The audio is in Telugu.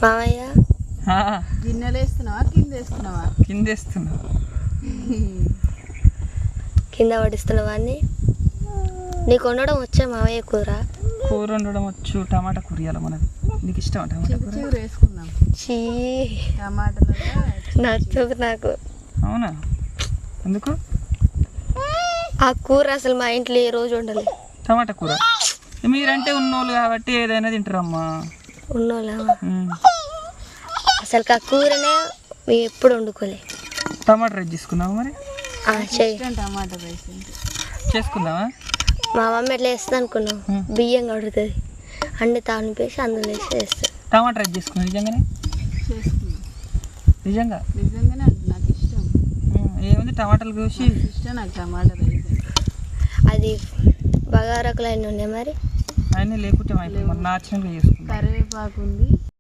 మామయ్య గిన్నెలు వేస్తున్నావా కింద వేస్తున్నావా? కింద వేస్తున్నా. కింద పడిస్తున్నావా అని. నీకు వండడం వచ్చా మామయ్య కూర? కూర వండడం వచ్చు. టమాటా కూర ఇవ్వాలి మనది. నీకు ఇష్టం టమాటా కూర? చిగురు వేసుకుందాం. చీ టమాటాలు నచ్చదు నాకు. అవునా? ఎందుకు? ఆ కూర అసలు మా ఇంట్లో ఏ రోజు వండలేదు. టమాటా కూర మీరంటే ఉన్నోళ్ళు కాబట్టి ఏదైనా తింటారమ్మా. ఉన్నోళ్ళ అసలు ఆ కూరనే మేము ఎప్పుడు వండుకోలే. టమాటా రైస్ చేసుకుందామా మరి? టమాటా రైస్ చేసుకుందామా? మా మమ్మీ ఎట్లా వేస్తుంది అనుకున్నాం, బియ్యం కడుగుతుంది అన్ని తానిపేసి అందులో వేసి వేస్తుంది. టమాటా రైస్ చేసుకున్నాం నిజంగానే? చేసుకున్నాం నిజంగానే అంటే నాకు ఇష్టం. ఏముంది టమాటాలు కోసి ఇష్టం నాకు టమాటా రైస్. అది బగారకులు అయినా ఉన్నాయి మరి అవన్నీ లేకుంటే నాచురల్గా చేసుకుంటాం. కరివేపాకు ఉంది,